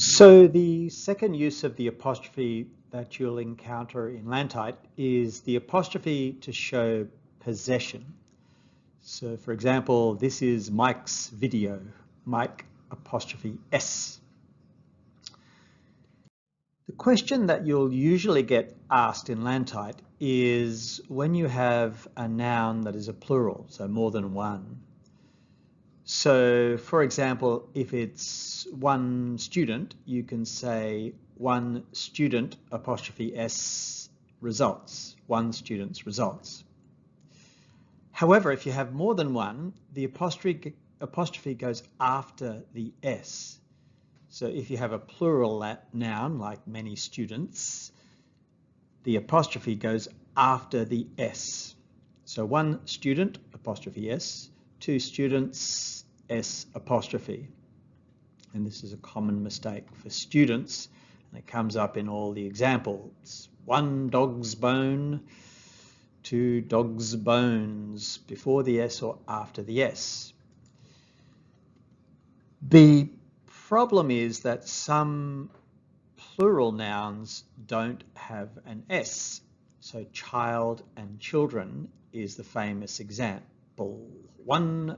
So the second use of the apostrophe that you'll encounter in LANTITE is the apostrophe to show possession. So for example, this is Mike's video, Mike apostrophe S. The question that you'll usually get asked in LANTITE is when you have a noun that is a plural, so more than one. So for example, if it's one student, you can say one student apostrophe S results, one student's results. However, if you have more than one, the apostrophe goes after the S. So if you have a plural noun like many students, the apostrophe goes after the S. So one student apostrophe S, two students S apostrophe. And this is a common mistake for students, and it comes up in all the examples. One dog's bone, two dogs' bones, before the S or after the S. The problem is that some plural nouns don't have an S. So child and children is the famous example. One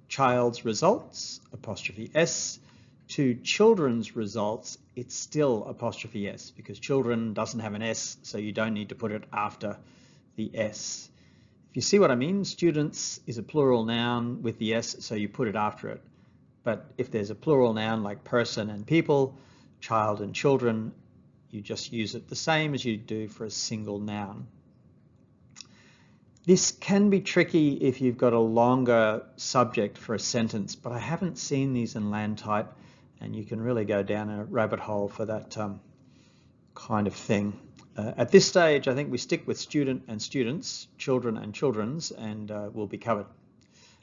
child's results, apostrophe S. Two children's results, it's still apostrophe S because children doesn't have an S, so you don't need to put it after the S. If you see what I mean, students is a plural noun with the S, so you put it after it. But if there's a plural noun like person and people, child and children, you just use it the same as you do for a single noun. This can be tricky if you've got a longer subject for a sentence, but I haven't seen these in LANTITE, and you can really go down a rabbit hole for that kind of thing. At this stage, I think we stick with student and students, children and children's, and we'll be covered.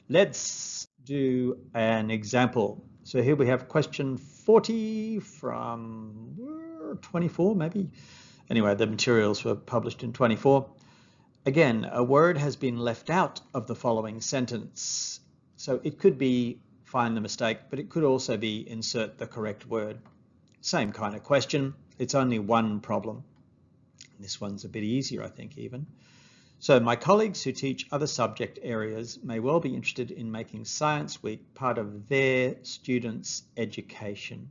Let's do an example. So here we have question 40 from 24 maybe. Anyway, the materials were published in 24. Again, a word has been left out of the following sentence. So it could be find the mistake, but it could also be insert the correct word. Same kind of question. It's only one problem. This one's a bit easier, I think, even. So my colleagues who teach other subject areas may well be interested in making Science Week part of their students' education.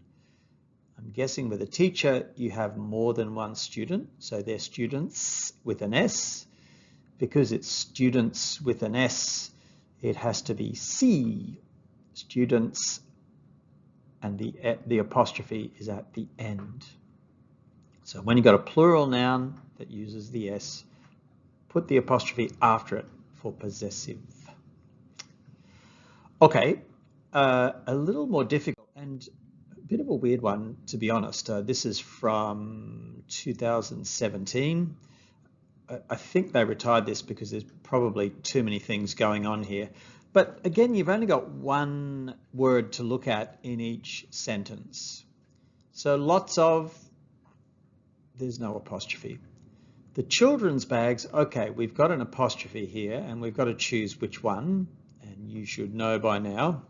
I'm guessing with a teacher, you have more than one student, so they're students with an S. Because it's students with an S, it has to be C, students, and the apostrophe is at the end. So when you've got a plural noun that uses the S, put the apostrophe after it for possessive. Okay, a little more difficult and a bit of a weird one, to be honest. This is from 2017. I think they retired this because there's probably too many things going on here. But again, you've only got one word to look at in each sentence. So lots of, there's no apostrophe. The children's bags, okay, we've got an apostrophe here and we've got to choose which one, and you should know by now.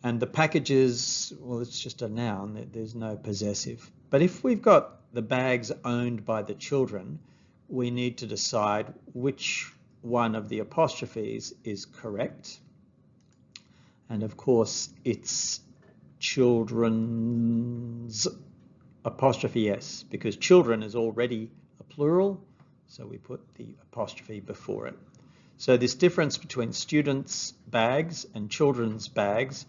And the packages, well, it's just a noun, there's no possessive. But if we've got the bags owned by the children, we need to decide which one of the apostrophes is correct. And of course, it's children's apostrophe S, because children is already a plural, so we put the apostrophe before it. So this difference between students' bags and children's bags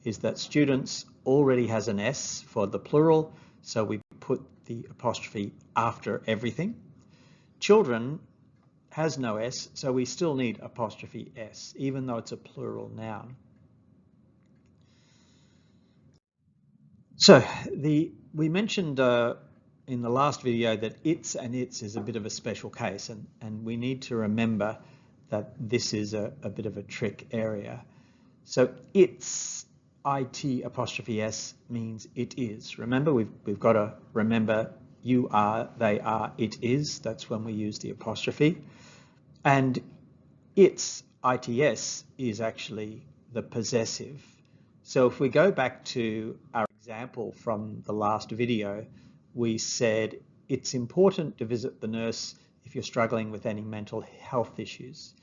is that students already has an S for the plural, so we put the apostrophe after everything. Children has no S, so we still need apostrophe S, even though it's a plural noun. So we mentioned in the last video that its and its is a bit of a special case, and we need to remember that this is a bit of a trick area. So its, IT apostrophe S, means it is. Remember, we've got to remember you are, they are, it is. That's when we use the apostrophe. And its, ITS, is actually the possessive. So if we go back to our example from the last video, we said it's important to visit the nurse if you're struggling with any mental health issues.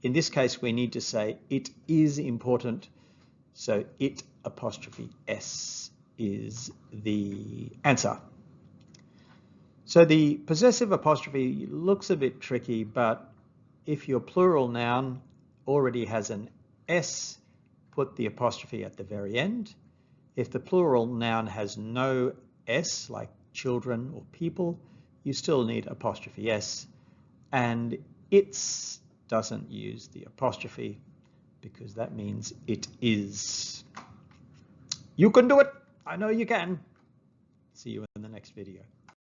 In this case, we need to say it is important, so it apostrophe S is the answer. So the possessive apostrophe looks a bit tricky, but if your plural noun already has an S, put the apostrophe at the very end. If the plural noun has no S, like children or people, you still need apostrophe S. And it's doesn't use the apostrophe because that means it is. You can do it. I know you can. See you in the next video.